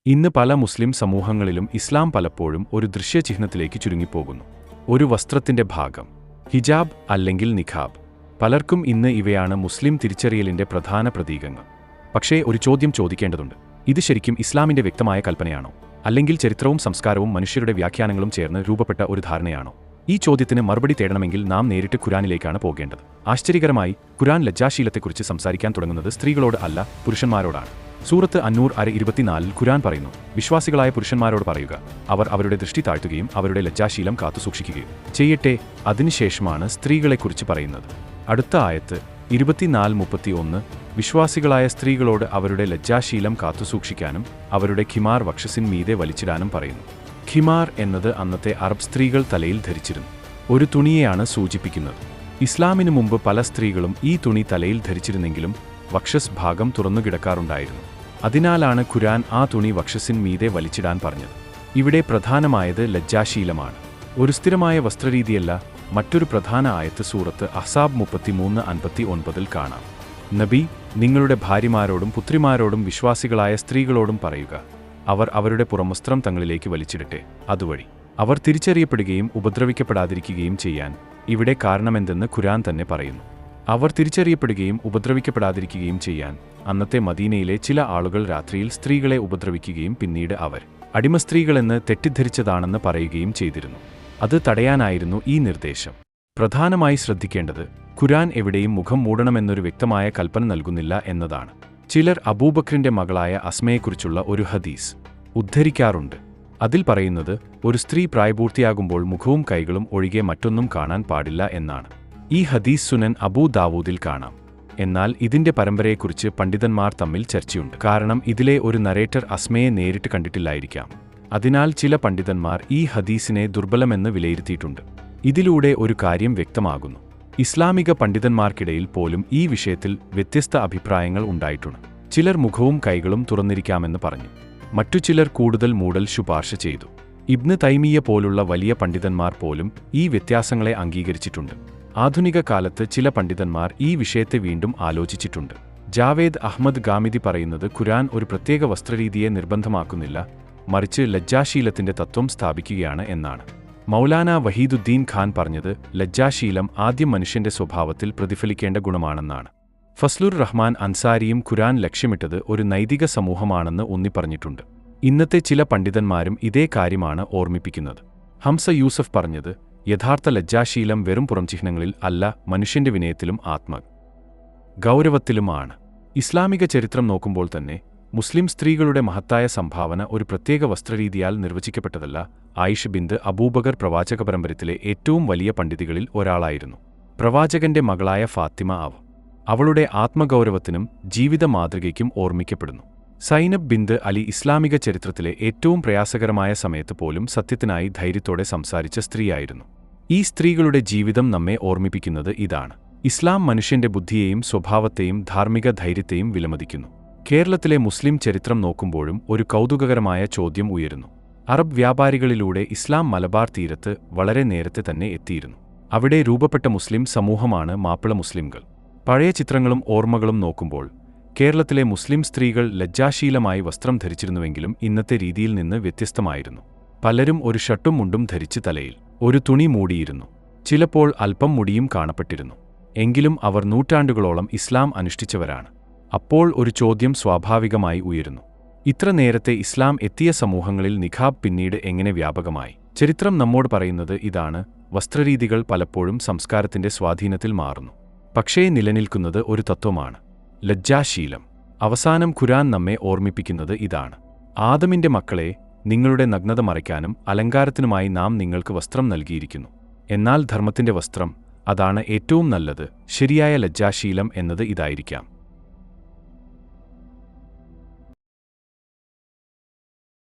ഇന്ന് പല മുസ്ലിം സമൂഹങ്ങളിലും ഇസ്ലാം പലപ്പോഴും ഒരു ദൃശ്യചിഹ്നത്തിലേക്ക് ചുരുങ്ങിപ്പോകുന്നു. ഒരു വസ്ത്രത്തിന്റെ ഭാഗം, ഹിജാബ് അല്ലെങ്കിൽ നിഖാബ്. പലർക്കും ഇന്ന് ഇവയാണ് മുസ്ലിം തിരിച്ചറിയലിന്റെ പ്രധാന പ്രതീകങ്ങൾ. പക്ഷേ ഒരു ചോദ്യം ചോദിക്കേണ്ടതുണ്ട്. ഇത് ശരിക്കും ഇസ്ലാമിന്റെ വ്യക്തമായ കൽപ്പനയാണോ, അല്ലെങ്കിൽ ചരിത്രവും സംസ്കാരവും മനുഷ്യരുടെ വ്യാഖ്യാനങ്ങളും ചേർന്ന് രൂപപ്പെട്ട ഒരു ധാരണയാണോ? ഈ ചോദ്യത്തിന് മറുപടി തേടണമെങ്കിൽ നാം നേരിട്ട് ഖുർആനിലേക്കാണ് പോകേണ്ടത്. ആശ്ചര്യകരമായി, ഖുർആൻ ലജ്ജാശീലത്തെക്കുറിച്ച് സംസാരിക്കാൻ തുടങ്ങുന്നത് സ്ത്രീകളോട് അല്ല, പുരുഷന്മാരോടാണ്. സൂറത്ത് അന്നൂർ 24 ഖുർആൻ പറയുന്നു, വിശ്വാസികളായ പുരുഷന്മാരോട് പറയുക, അവർ അവരുടെ ദൃഷ്ടി താഴ്ത്തുകയും അവരുടെ ലജ്ജാശീലം കാത്തുസൂക്ഷിക്കുകയും ചെയ്യട്ടെ. അതിനുശേഷമാണ് സ്ത്രീകളെക്കുറിച്ച് പറയുന്നത്. അടുത്ത ആയത്ത് 24:31 വിശ്വാസികളായ സ്ത്രീകളോട് അവരുടെ ലജ്ജാശീലം കാത്തുസൂക്ഷിക്കാനും അവരുടെ ഖിമാർ വക്ഷസിൻ മീതെ വലിച്ചിടാനും പറയുന്നു. ഖിമാർ എന്നത് അന്നത്തെ അറബ് സ്ത്രീകൾ തലയിൽ ധരിച്ചിരുന്നു ഒരു തുണിയെയാണ് സൂചിപ്പിക്കുന്നത്. ഇസ്ലാമിനു മുമ്പ് പല സ്ത്രീകളും ഈ തുണി തലയിൽ ധരിച്ചിരുന്നെങ്കിലും വക്ഷസ് ഭാഗം തുറന്നുകിടക്കാറുണ്ടായിരുന്നു. അതിനാലാണ് ഖുർആൻ ആ തുണി വക്ഷസിൻ മീതെ വലിച്ചിടാൻ പറഞ്ഞത്. ഇവിടെ പ്രധാനമായത് ലജ്ജാശീലമാണ്, ഒരു സ്ഥിരമായ വസ്ത്രരീതിയല്ല. മറ്റൊരു പ്രധാന ആയത്ത് സൂറത്ത് അഹ്സാബ് 33:59 കാണാം. നബി, നിങ്ങളുടെ ഭാര്യമാരോടും പുത്രിമാരോടും വിശ്വാസികളായ സ്ത്രീകളോടും പറയുക, അവർ അവരുടെ പുറംവസ്ത്രം തങ്ങളിലേക്ക് വലിച്ചിടട്ടെ, അതുവഴി അവർ തിരിച്ചറിയപ്പെടുകയും ഉപദ്രവിക്കപ്പെടാതിരിക്കുകയും ചെയ്യാൻ. ഇവിടെ കാരണമെന്തെന്ന് ഖുർആൻ തന്നെ പറയുന്നു. അവർ തിരിച്ചറിയപ്പെടുകയും ഉപദ്രവിക്കപ്പെടാതിരിക്കുകയും ചെയ്യാൻ അന്നത്തെ മദീനയിലെ ചില ആളുകൾ രാത്രിയിൽ സ്ത്രീകളെ ഉപദ്രവിക്കുകയും പിന്നീട് അവർ അടിമസ്ത്രീകളെന്ന് തെറ്റിദ്ധരിച്ചതാണെന്ന് പറയുകയും ചെയ്തിരുന്നു. അത് തടയാനായിരുന്നു ഈ നിർദ്ദേശം. പ്രധാനമായി ശ്രദ്ധിക്കേണ്ടത്, ഖുർആൻ എവിടെയും മുഖം മൂടണമെന്നൊരു വ്യക്തമായ കൽപ്പന നൽകുന്നില്ല എന്നതാണ്. ചിലർ അബൂബക്രിന്റെ മകളായ അസ്മയെക്കുറിച്ചുള്ള ഒരു ഹദീസ് ഉദ്ധരിക്കാറുണ്ട്. അതിൽ പറയുന്നത്, ഒരു സ്ത്രീ പ്രായപൂർത്തിയാകുമ്പോൾ മുഖവും കൈകളും ഒഴികെ മറ്റൊന്നും കാണാൻ പാടില്ല എന്നാണ്. ഈ ഹദീസ് സുനൻ അബൂ ദാവൂദിൽ കാണാം. എന്നാൽ ഇതിന്റെ പരമ്പരയെക്കുറിച്ച് പണ്ഡിതന്മാർ തമ്മിൽ ചർച്ചയുണ്ട്. കാരണം ഇതിലെ ഒരു നരേറ്റർ അസ്മയെ നേരിട്ട് കണ്ടിട്ടില്ലായിരിക്കാം. അതിനാൽ ചില പണ്ഡിതന്മാർ ഈ ഹദീസിനെ ദുർബലമെന്ന് വിലയിരുത്തിയിട്ടുണ്ട്. ഇതിലൂടെ ഒരു കാര്യം വ്യക്തമാകുന്നു, ഇസ്ലാമിക പണ്ഡിതന്മാർക്കിടയിൽ പോലും ഈ വിഷയത്തിൽ വ്യത്യസ്ത അഭിപ്രായങ്ങൾ ഉണ്ടായിട്ടുണ്ട്. ചിലർ മുഖവും കൈകളും തുറന്നിരിക്കാമെന്ന് പറഞ്ഞു, മറ്റു ചിലർ കൂടുതൽ മൂടൽ ശുപാർശ ചെയ്തു. ഇബ്ന് തൈമിയ്യ പോലുള്ള വലിയ പണ്ഡിതന്മാർ പോലും ഈ വ്യത്യാസങ്ങളെ അംഗീകരിച്ചിട്ടുണ്ട്. ആധുനിക കാലത്ത് ചില പണ്ഡിതന്മാർ ഈ വിഷയത്തെ വീണ്ടും ആലോചിച്ചിട്ടുണ്ട്. ജാവേദ് അഹ്മദ് ഗാമിദി പറയുന്നത്, ഖുർആൻ ഒരു പ്രത്യേക വസ്ത്രരീതിയെ നിർബന്ധമാക്കുന്നില്ല, മറിച്ച് ലജ്ജാശീലത്തിന്റെ തത്വം സ്ഥാപിക്കുകയാണ് എന്നാണ്. മൗലാന വഹീദുദ്ദീൻ ഖാൻ പറഞ്ഞത്, ലജ്ജാശീലം ആദ്യം മനുഷ്യന്റെ സ്വഭാവത്തിൽ പ്രതിഫലിക്കേണ്ട ഗുണമാണെന്നാണ്. ഫസ്ലുർ റഹ്മാൻ അൻസാരിയും ഖുർആൻ ലക്ഷ്യമിട്ടത് ഒരു നൈതിക സമൂഹമാണെന്ന് ഊന്നിപ്പറഞ്ഞിട്ടുണ്ട്. ഇന്നത്തെ ചില പണ്ഡിതന്മാരും ഇതേ കാര്യമാണ് ഓർമ്മിപ്പിക്കുന്നത്. ഹംസ യൂസഫ് പറഞ്ഞത്, യഥാർത്ഥ ലജ്ജാശീലം വെറും പുറംചിഹ്നങ്ങളിൽ അല്ല, മനുഷ്യന്റെ വിനയത്തിലും ഗൗരവത്തിലുമാണ്. ഇസ്ലാമിക ചരിത്രം നോക്കുമ്പോൾ തന്നെ മുസ്ലിം സ്ത്രീകളുടെ മഹത്തായ സംഭാവന ഒരു പ്രത്യേക വസ്ത്രരീതിയാൽ നിർവചിക്കപ്പെട്ടതല്ല. ആയിഷ ബിന്ത് അബൂബക്കർ പ്രവാചക പരമ്പരത്തിലെ ഏറ്റവും വലിയ പണ്ഡിതികളിൽ ഒരാളായിരുന്നു. പ്രവാചകന്റെ മകളായ ഫാത്തിമ അവളുടെ ആത്മഗൗരവത്തിനും ജീവിത മാതൃകയ്ക്കും ഓർമ്മിക്കപ്പെടുന്നു. സൈനബ് ബിന്ത് അലി ഇസ്ലാമിക ചരിത്രത്തിലെ ഏറ്റവും പ്രയാസകരമായ സമയത്ത് പോലും സത്യത്തിനായി ധൈര്യത്തോടെ സംസാരിച്ച സ്ത്രീയായിരുന്നു. ഈ സ്ത്രീകളുടെ ജീവിതം നമ്മെ ഓർമ്മിപ്പിക്കുന്നത് ഇതാണ്. ഇസ്ലാം മനുഷ്യന്റെ ബുദ്ധിയെയും സ്വഭാവത്തെയും ധാർമ്മിക ധൈര്യത്തെയും വിലമതിക്കുന്നു. കേരളത്തിലെ മുസ്ലിം ചരിത്രം നോക്കുമ്പോഴും ഒരു കൗതുകകരമായ ചോദ്യം ഉയരുന്നു. അറബ് വ്യാപാരികളിലൂടെ ഇസ്ലാം മലബാർ തീരത്ത് വളരെ നേരത്തെ തന്നെ എത്തിയിരുന്നു. അവിടെ രൂപപ്പെട്ട മുസ്ലിം സമൂഹമാണ് മാപ്പിള മുസ്ലിംകൾ. പഴയ ചിത്രങ്ങളും ഓർമ്മകളും നോക്കുമ്പോൾ കേരളത്തിലെ മുസ്ലിം സ്ത്രീകൾ ലജ്ജാശീലമായി വസ്ത്രം ധരിച്ചിരുന്നുവെങ്കിലും ഇന്നത്തെ രീതിയിൽ നിന്ന് വ്യത്യസ്തമായിരുന്നു. പലരും ഒരു ഷർട്ടും മുണ്ടും ധരിച്ച് തലയിൽ ഒരു തുണി മൂടിയിരുന്നു. ചിലപ്പോൾ അല്പം മുടിയും കാണപ്പെട്ടിരുന്നു. എങ്കിലും അവർ നൂറ്റാണ്ടുകളോളം ഇസ്ലാം അനുഷ്ഠിച്ചവരാണ്. അപ്പോൾ ഒരു ചോദ്യം സ്വാഭാവികമായി ഉയരുന്നു, ഇത്ര നേരത്തെ ഇസ്ലാം എത്തിയ സമൂഹങ്ങളിൽ നിഖാബ് പിന്നീട് എങ്ങനെ വ്യാപകമായി? ചരിത്രം നമ്മോട് പറയുന്നത് ഇതാണ്, വസ്ത്രരീതികൾ പലപ്പോഴും സംസ്കാരത്തിന്റെ സ്വാധീനത്തിൽ മാറുന്നു. പക്ഷേ നിലനിൽക്കുന്നത് ഒരു തത്വമാണ്, ലജ്ജാശീലം. അവസാനം ഖുർആൻ നമ്മെ ഓർമ്മിപ്പിക്കുന്നത് ഇതാണ്, ആദമിന്റെ മക്കളെ, നിങ്ങളുടെ നഗ്നത മറയ്ക്കാനും അലങ്കാരത്തിനുമായി നാം നിങ്ങൾക്ക് വസ്ത്രം നൽകിയിരിക്കുന്നു. എന്നാൽ ധർമ്മത്തിന്റെ വസ്ത്രം, അതാണ് ഏറ്റവും നല്ലത്. ശരിയായ ലജ്ജാശീലം എന്നത് ഇതായിരിക്കാം.